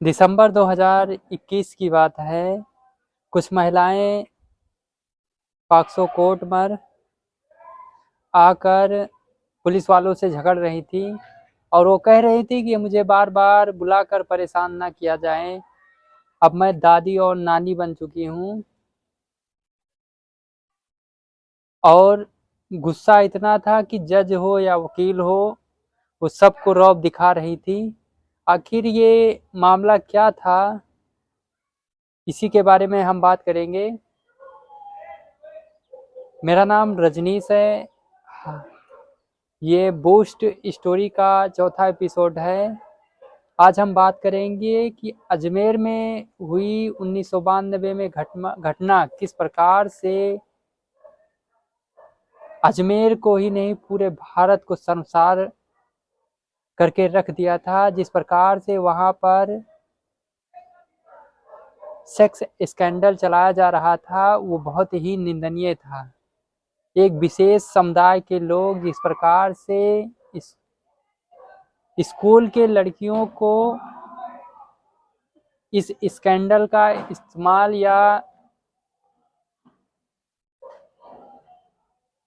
दिसंबर 2021 की बात है। कुछ महिलाएं पॉक्सो कोर्ट पर आकर पुलिस वालों से झगड़ रही थी और वो कह रही थी कि मुझे बार बार बुलाकर परेशान ना किया जाए। अब मैं दादी और नानी बन चुकी हूँ और गुस्सा इतना था कि जज हो या वकील हो, वो सबको रौब दिखा रही थी। आखिर ये मामला क्या था, इसी के बारे में हम बात करेंगे। मेरा नाम रजनीश है। ये बूस्ट स्टोरी का चौथा एपिसोड है। आज हम बात करेंगे कि अजमेर में हुई 1992 में घटना किस प्रकार से अजमेर को ही नहीं पूरे भारत को शर्मसार करके रख दिया था। जिस प्रकार से वहां पर सेक्स स्कैंडल चलाया जा रहा था वो बहुत ही निंदनीय था। एक विशेष समुदाय के लोग जिस प्रकार से इस स्कूल के लड़कियों को इस स्कैंडल का इस्तेमाल या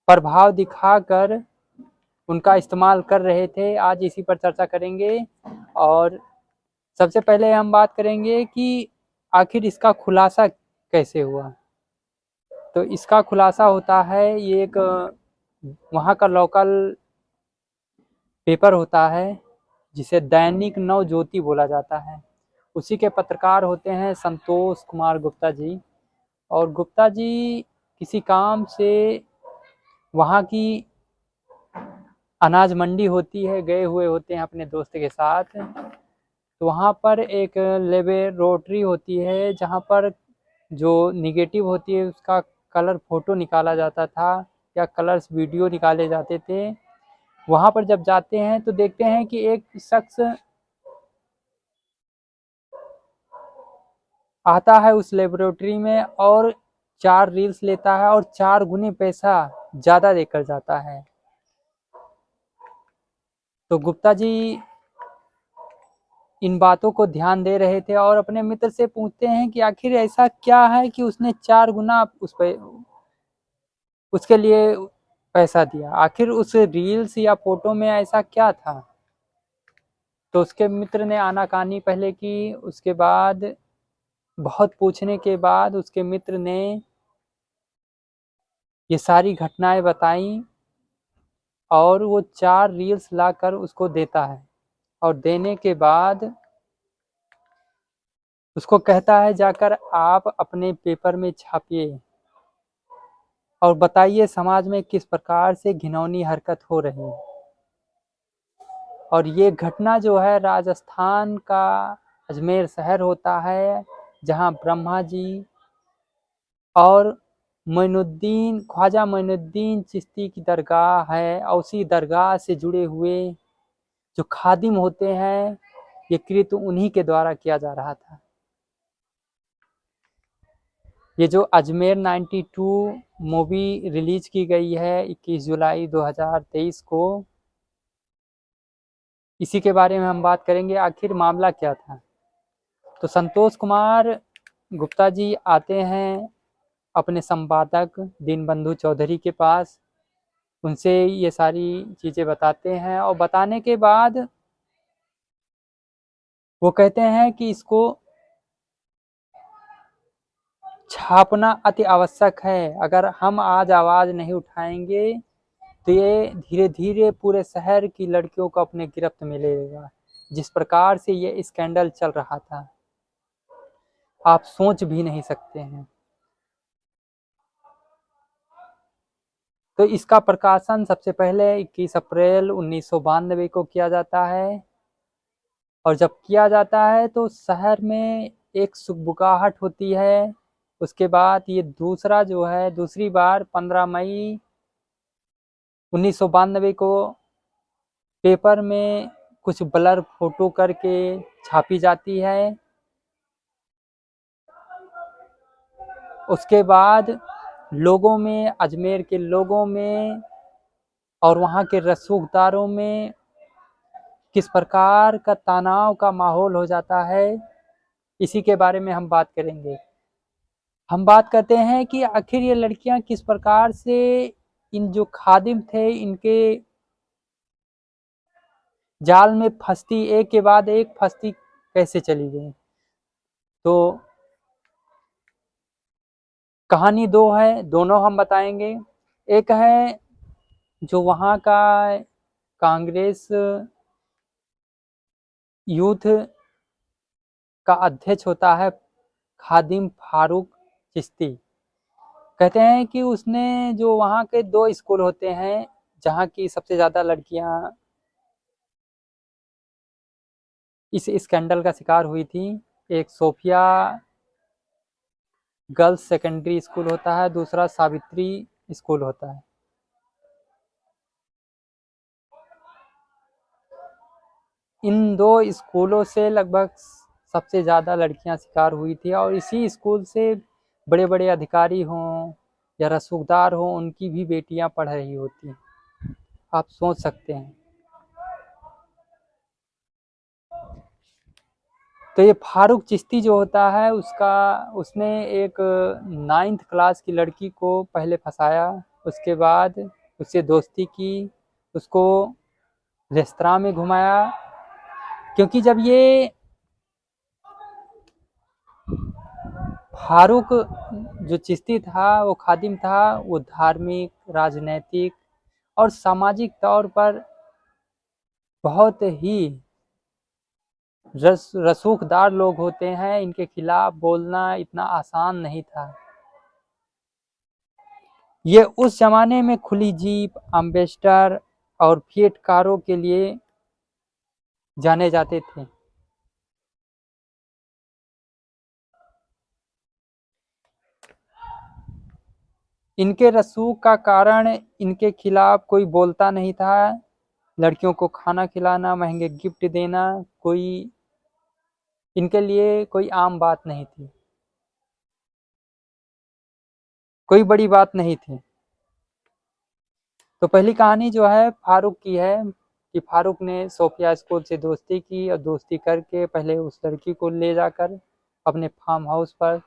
प्रभाव दिखाकर उनका इस्तेमाल कर रहे थे, आज इसी पर चर्चा करेंगे। और सबसे पहले हम बात करेंगे कि आखिर इसका खुलासा कैसे हुआ। तो इसका खुलासा होता है, ये एक वहाँ का लोकल पेपर होता है जिसे दैनिक नव ज्योति बोला जाता है। उसी के पत्रकार होते हैं संतोष कुमार गुप्ता जी। और गुप्ता जी किसी काम से वहाँ की अनाज मंडी होती है गए हुए होते हैं अपने दोस्त के साथ। तो वहाँ पर एक लेबोरेटरी होती है जहाँ पर जो निगेटिव होती है उसका कलर फोटो निकाला जाता था या कलर्स वीडियो निकाले जाते थे। वहाँ पर जब जाते हैं तो देखते हैं कि एक शख्स आता है उस लेबोरेटरी में और 4 रील्स लेता है और 4 गुने पैसा ज़्यादा देकर जाता है। तो गुप्ता जी इन बातों को ध्यान दे रहे थे और अपने मित्र से पूछते हैं कि आखिर ऐसा क्या है कि उसने 4 गुना उसके लिए पैसा दिया। आखिर उस रील्स या फोटो में ऐसा क्या था। तो उसके मित्र ने आनाकानी पहले की। उसके बाद बहुत पूछने के बाद उसके मित्र ने ये सारी घटनाएं बताई और वो 4 रील्स लाकर उसको देता है और देने के बाद उसको कहता है जाकर आप अपने पेपर में छापिए और बताइए समाज में किस प्रकार से घिनौनी हरकत हो रही है। और ये घटना जो है राजस्थान का अजमेर शहर होता है जहाँ ब्रह्मा जी और ख्वाजा मोइनुद्दीन चिश्ती की दरगाह है और उसी दरगाह से जुड़े हुए जो खादिम होते हैं, ये कृत्य उन्हीं के द्वारा किया जा रहा था। ये जो अजमेर 92 मूवी रिलीज की गई है 21 जुलाई 2023 को, इसी के बारे में हम बात करेंगे आखिर मामला क्या था। तो संतोष कुमार गुप्ता जी आते हैं अपने संपादक दीनबंधु चौधरी के पास, उनसे ये सारी चीज़ें बताते हैं और बताने के बाद वो कहते हैं कि इसको छापना अति आवश्यक है। अगर हम आज आवाज़ नहीं उठाएंगे तो ये धीरे धीरे पूरे शहर की लड़कियों को अपने गिरफ्त में ले लेगा। जिस प्रकार से ये स्कैंडल चल रहा था आप सोच भी नहीं सकते हैं। तो इसका प्रकाशन सबसे पहले 21 अप्रैल 1992 को किया जाता है और जब किया जाता है तो शहर में एक सुगबुगाहट होती है। उसके बाद ये दूसरी बार 15 मई 1992 को पेपर में कुछ ब्लर फोटो करके छापी जाती है। उसके बाद लोगों में, अजमेर के लोगों में और वहाँ के रसूखदारों में किस प्रकार का तनाव का माहौल हो जाता है। इसी के बारे में हम बात करेंगे। हम बात करते हैं कि आखिर ये लड़कियां किस प्रकार से इन जो खादिम थे इनके जाल में फंसती, एक के बाद एक फंसती कैसे चली गई। तो कहानी दो है, दोनों हम बताएंगे। एक है जो वहाँ का कांग्रेस यूथ का अध्यक्ष होता है खादिम फारूक चिश्ती। कहते हैं कि उसने जो वहाँ के दो स्कूल होते हैं जहाँ की सबसे ज़्यादा लड़कियाँ इस स्कैंडल का शिकार हुई थी, एक सोफिया गर्ल्स सेकेंडरी स्कूल होता है, दूसरा सावित्री स्कूल होता है। इन दो स्कूलों से लगभग सबसे ज़्यादा लड़कियां शिकार हुई थी और इसी स्कूल से बड़े बड़े अधिकारी हों या रसूखदार हों उनकी भी बेटियां पढ़ रही होती। आप सोच सकते हैं। तो ये फारूक चिश्ती जो होता है उसने एक 9th क्लास की लड़की को पहले फंसाया, उसके बाद उससे दोस्ती की, उसको रेस्तरां में घुमाया। क्योंकि जब ये फारूक जो चिश्ती था, वो खादिम था, वो धार्मिक, राजनैतिक और सामाजिक तौर पर बहुत ही रसूखदार लोग होते हैं, इनके खिलाफ बोलना इतना आसान नहीं था। ये उस जमाने में खुली जीप, एम्बेसडर और फिएट कारों के लिए जाने जाते थे। इनके रसूख का कारण इनके खिलाफ कोई बोलता नहीं था। लड़कियों को खाना खिलाना, महंगे गिफ्ट देना कोई इनके लिए कोई आम बात नहीं थी, कोई बड़ी बात नहीं थी। तो पहली कहानी जो है फारूक की है कि फारूक ने सोफिया स्कूल से दोस्ती की और दोस्ती करके पहले उस लड़की को ले जाकर अपने फार्म हाउस पर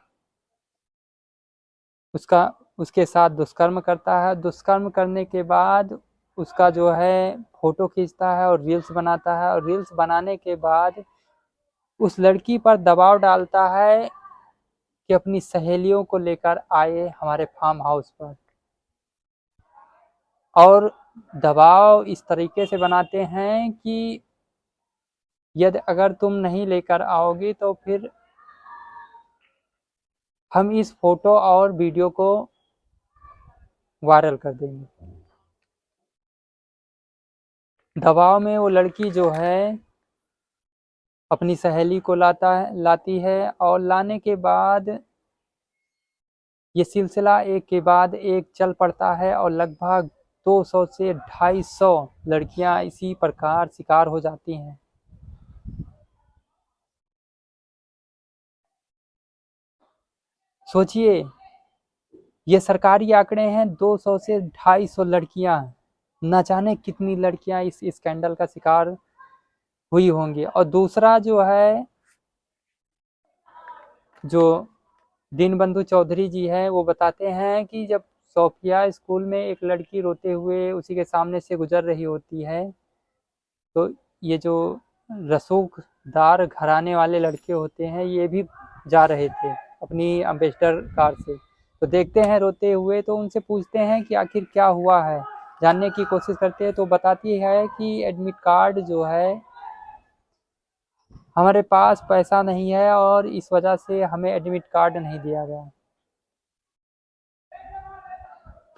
उसके साथ दुष्कर्म करता है। दुष्कर्म करने के बाद उसका जो है फोटो खींचता है और रील्स बनाता है, और रील्स बनाने के बाद उस लड़की पर दबाव डालता है कि अपनी सहेलियों को लेकर आए हमारे फार्म हाउस पर, और दबाव इस तरीके से बनाते हैं कि यदि अगर तुम नहीं लेकर आओगी तो फिर हम इस फोटो और वीडियो को वायरल कर देंगे। दबाव में वो लड़की जो है अपनी सहेली को लाती है, और लाने के बाद ये सिलसिला एक के बाद एक चल पड़ता है और लगभग 200 से 250 लड़कियां इसी प्रकार शिकार हो जाती हैं। सोचिए, ये सरकारी आंकड़े हैं, 200 से 250 लड़कियां, न जाने कितनी लड़कियां इस स्कैंडल का शिकार हुई होंगी। और दूसरा जो है, जो दीनबंधु चौधरी जी हैं, वो बताते हैं कि जब सोफिया स्कूल में एक लड़की रोते हुए उसी के सामने से गुजर रही होती है, तो ये जो रसूखदार घराने वाले लड़के होते हैं ये भी जा रहे थे अपनी एम्बेसडर कार से। तो देखते हैं रोते हुए, तो उनसे पूछते हैं कि आखिर क्या हुआ है, जानने की कोशिश करते हैं। तो बताती है कि एडमिट कार्ड जो है, हमारे पास पैसा नहीं है और इस वजह से हमें एडमिट कार्ड नहीं दिया गया।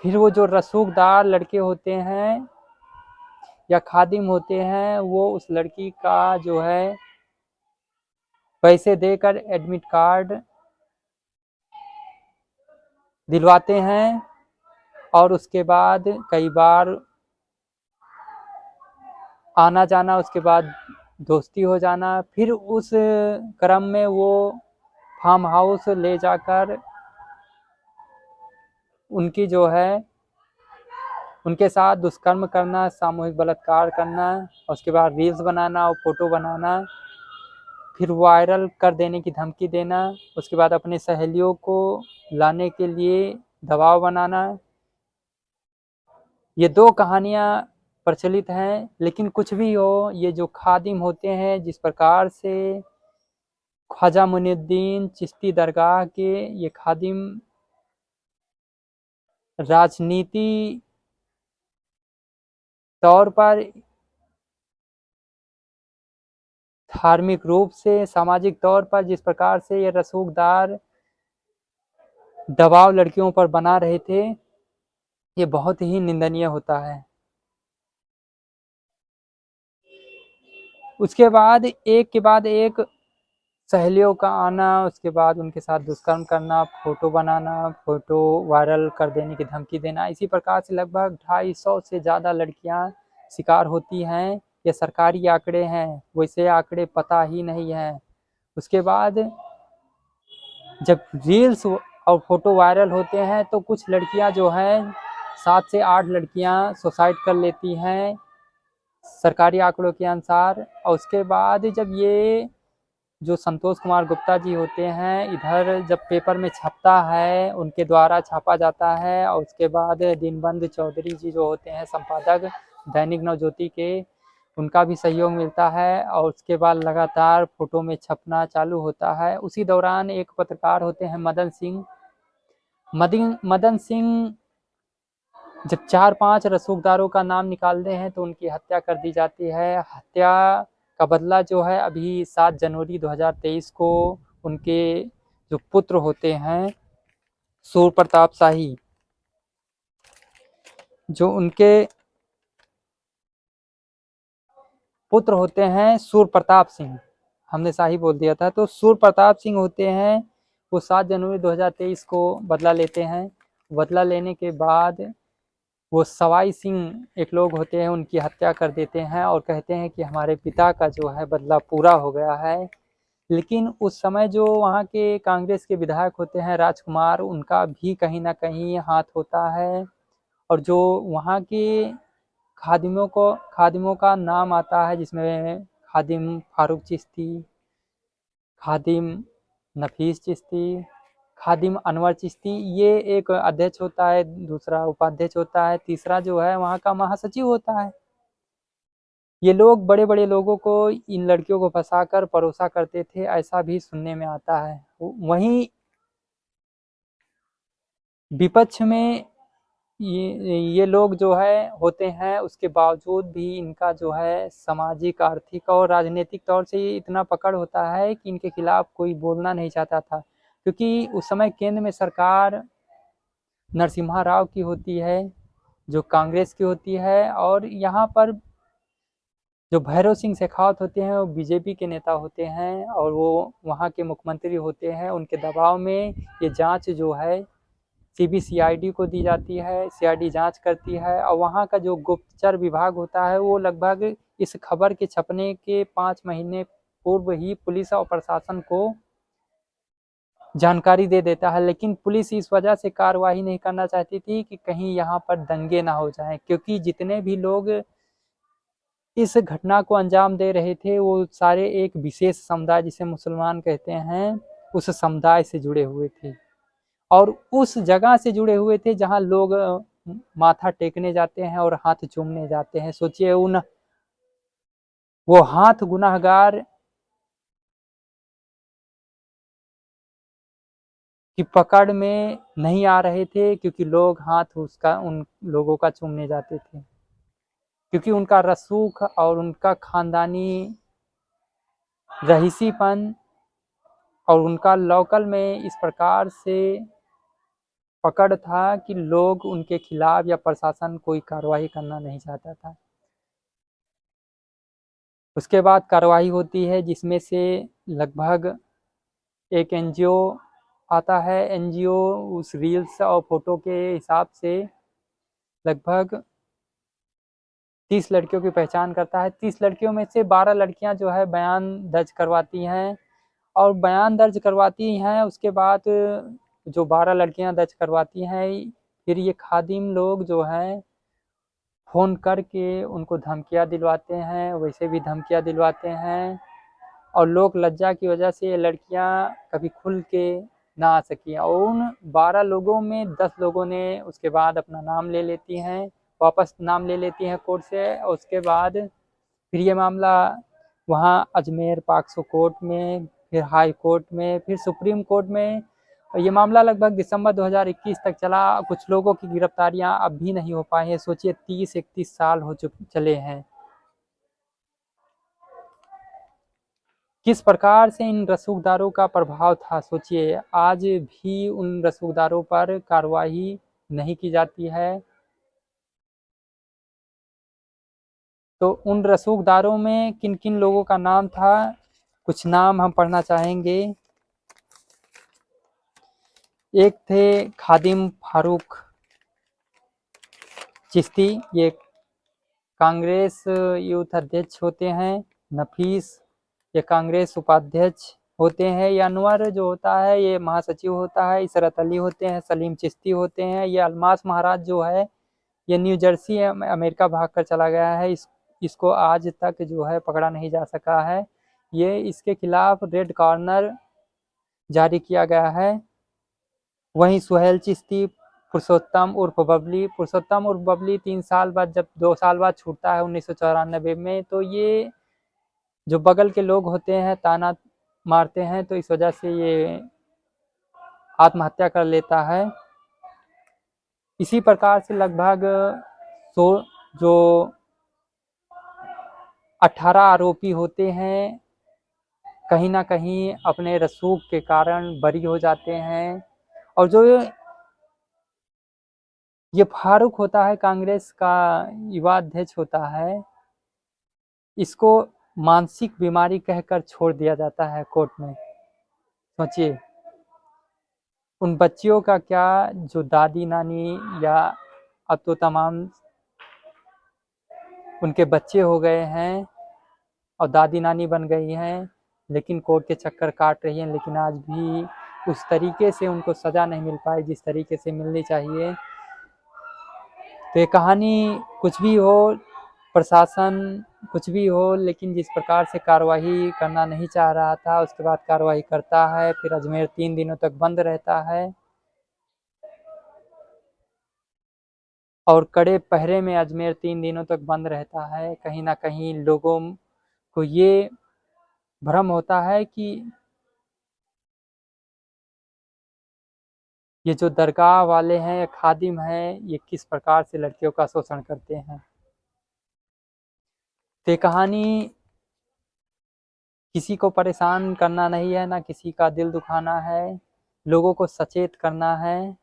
फिर वो जो रसूखदार लड़के होते हैं या खादिम होते हैं, वो उस लड़की का जो है पैसे देकर एडमिट कार्ड दिलवाते हैं, और उसके बाद कई बार आना जाना, उसके बाद दोस्ती हो जाना। फिर उस क्रम में वो फार्म हाउस ले जाकर उनकी जो है उनके साथ दुष्कर्म करना, सामूहिक बलात्कार करना, और उसके बाद रील्स बनाना और फोटो बनाना। फिर वायरल कर देने की धमकी देना, उसके बाद अपने सहेलियों को लाने के लिए दबाव बनाना। ये 2 कहानियाँ प्रचलित हैं, लेकिन कुछ भी हो, ये जो खादिम होते हैं, जिस प्रकार से ख्वाजा मुइनुद्दीन चिश्ती दरगाह के ये खादिम राजनीति तौर पर, धार्मिक रूप से, सामाजिक तौर पर जिस प्रकार से ये रसूखदार दबाव लड़कियों पर बना रहे थे, ये बहुत ही निंदनीय होता है। उसके बाद एक के बाद एक सहेलियों का आना, उसके बाद उनके साथ दुष्कर्म करना, फोटो बनाना, फोटो वायरल कर देने की धमकी देना, इसी प्रकार से लगभग 250 से ज़्यादा लड़कियां शिकार होती हैं। ये सरकारी आंकड़े हैं, वैसे आंकड़े पता ही नहीं है। उसके बाद जब रील्स और फोटो वायरल होते हैं तो कुछ लड़कियां जो हैं 7 से 8 लड़कियां सुसाइड कर लेती हैं सरकारी आंकड़ों के अनुसार। और उसके बाद जब ये जो संतोष कुमार गुप्ता जी होते हैं, इधर जब पेपर में छपता है, उनके द्वारा छापा जाता है, और उसके बाद दीनबंधु चौधरी जी जो होते हैं संपादक दैनिक नवज्योति के, उनका भी सहयोग मिलता है, और उसके बाद लगातार फोटो में छपना चालू होता है। उसी दौरान एक पत्रकार होते हैं मदन सिंह। मदन सिंह जब 4-5 रसूखदारों का नाम निकालते हैं तो उनकी हत्या कर दी जाती है। हत्या का बदला जो है अभी 7 जनवरी 2023 को उनके जो पुत्र होते हैं सूर्य प्रताप शाही, जो उनके पुत्र होते हैं सूर्य प्रताप सिंह, हमने शाही बोल दिया था, तो सूर्य प्रताप सिंह होते हैं, वो 7 जनवरी 2023 को बदला लेते हैं। बदला लेने के बाद वो सवाई सिंह एक लोग होते हैं, उनकी हत्या कर देते हैं और कहते हैं कि हमारे पिता का जो है बदला पूरा हो गया है। लेकिन उस समय जो वहाँ के कांग्रेस के विधायक होते हैं राजकुमार, उनका भी कहीं ना कहीं हाथ होता है। और जो वहाँ के खादिमों का नाम आता है, जिसमें खादिम फारूक चिश्ती, खादिम नफीस चिश्ती, खादिम अनवर चिश्ती, ये एक अध्यक्ष होता है, दूसरा उपाध्यक्ष होता है, तीसरा जो है वहाँ का महासचिव होता है। ये लोग बड़े बड़े लोगों को, इन लड़कियों को फंसाकर परोसा करते थे, ऐसा भी सुनने में आता है। वहीं विपक्ष में ये लोग जो है होते हैं, उसके बावजूद भी इनका जो है सामाजिक, आर्थिक और राजनीतिक तौर से इतना पकड़ होता है कि इनके खिलाफ कोई बोलना नहीं चाहता था, क्योंकि उस समय केंद्र में सरकार नरसिम्हा राव की होती है, जो कांग्रेस की होती है, और यहाँ पर जो भैरव सिंह शेखावत होते हैं वो बीजेपी के नेता होते हैं, और वो वहाँ के मुख्यमंत्री होते हैं। उनके दबाव में ये जांच जो है सीबीसीआईडी को दी जाती है, सीआईडी जांच करती है, और वहाँ का जो गुप्तचर विभाग होता है वो लगभग इस खबर के छपने के 5 महीने पूर्व ही पुलिस और प्रशासन को जानकारी दे देता है। लेकिन पुलिस इस वजह से कार्रवाई नहीं करना चाहती थी कि कहीं यहाँ पर दंगे ना हो जाएं, क्योंकि जितने भी लोग इस घटना को अंजाम दे रहे थे वो सारे एक विशेष समुदाय, जिसे मुसलमान कहते हैं, उस समुदाय से जुड़े हुए थे, और उस जगह से जुड़े हुए थे जहां लोग माथा टेकने जाते हैं और हाथ चूमने जाते हैं। सोचिए, वो हाथ गुनाहगार की पकड़ में नहीं आ रहे थे, क्योंकि लोग हाथ उन लोगों का चूमने जाते थे, क्योंकि उनका रसूख और उनका खानदानी रईसीपन और उनका लोकल में इस प्रकार से पकड़ था कि लोग उनके खिलाफ या प्रशासन कोई कार्रवाई करना नहीं चाहता था। उसके बाद कार्रवाई होती है, जिसमें से लगभग एक एनजीओ आता है। एनजीओ उस रील्स और फोटो के हिसाब से लगभग 30 लड़कियों की पहचान करता है। 30 लड़कियों में से 12 लड़कियां जो है बयान दर्ज करवाती हैं, और बयान दर्ज करवाती हैं, उसके बाद जो 12 लड़कियां दर्ज करवाती हैं, फिर ये खादिम लोग जो हैं फ़ोन करके उनको धमकियां दिलवाते हैं, वैसे भी धमकियां दिलवाते हैं, और लोक लज्जा की वजह से ये लड़कियां कभी खुल के ना आ सकी। और उन 12 लोगों में 10 लोगों ने उसके बाद अपना नाम ले लेती हैं, वापस नाम ले लेती हैं कोर्ट से। और उसके बाद फिर ये मामला वहाँ अजमेर पॉक्सो कोर्ट में, फिर हाई कोर्ट में, फिर सुप्रीम कोर्ट में। ये मामला लगभग दिसंबर 2021 तक चला। कुछ लोगों की गिरफ्तारियां अब भी नहीं हो पाई हैं। सोचिए 30-31 साल हो चले हैं। किस प्रकार से इन रसूखदारों का प्रभाव था, सोचिए आज भी उन रसूखदारों पर कार्रवाई नहीं की जाती है। तो उन रसूखदारों में किन किन लोगों का नाम था, कुछ नाम हम पढ़ना चाहेंगे। एक थे खादिम फारूक चिश्ती, ये कांग्रेस यूथ अध्यक्ष होते हैं। नफीस, ये कांग्रेस उपाध्यक्ष होते हैं। ये अनवर जो होता है ये महासचिव होता है। इसरत अली होते हैं। सलीम चिश्ती होते हैं। ये अलमास महाराज जो है ये न्यू जर्सी अमेरिका भाग कर चला गया है। इसको आज तक जो है पकड़ा नहीं जा सका है। ये इसके खिलाफ रेड कॉर्नर जारी किया गया है। वहीं सुहेल चिश्ती, पुरुषोत्तम उर्फ बबली 3 साल बाद, जब 2 साल बाद छूटता है 1994 में, तो ये जो बगल के लोग होते हैं ताना मारते हैं, तो इस वजह से ये आत्महत्या कर लेता है। इसी प्रकार से लगभग जो 18 आरोपी होते हैं कहीं ना कहीं अपने रसूख के कारण बरी हो जाते हैं। और जो ये फारूक होता है, कांग्रेस का युवा अध्यक्ष होता है, इसको मानसिक बीमारी कहकर छोड़ दिया जाता है कोर्ट में। सोचिए उन बच्चियों का क्या, जो दादी नानी या अब तो तमाम उनके बच्चे हो गए हैं और दादी नानी बन गई हैं, लेकिन कोर्ट के चक्कर काट रही हैं, लेकिन आज भी उस तरीके से उनको सज़ा नहीं मिल पाई जिस तरीके से मिलनी चाहिए। तो ये कहानी कुछ भी हो, प्रशासन कुछ भी हो, लेकिन जिस प्रकार से कार्रवाई करना नहीं चाह रहा था उसके बाद कार्रवाई करता है। फिर अजमेर 3 दिनों तक बंद रहता है और कड़े पहरे में अजमेर 3 दिनों तक बंद रहता है। कहीं ना कहीं लोगों को ये भ्रम होता है कि ये जो दरगाह वाले हैं, खादिम हैं, ये किस प्रकार से लड़कियों का शोषण करते हैं। तो ये कहानी किसी को परेशान करना नहीं है, ना किसी का दिल दुखाना है, लोगों को सचेत करना है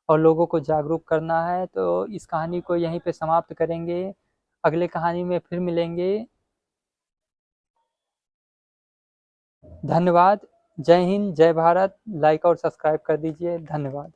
और लोगों को जागरूक करना है। तो इस कहानी को यहीं पे समाप्त करेंगे। अगले कहानी में फिर मिलेंगे। धन्यवाद। जय हिंद, जय भारत। लाइक और सब्सक्राइब कर दीजिए। धन्यवाद।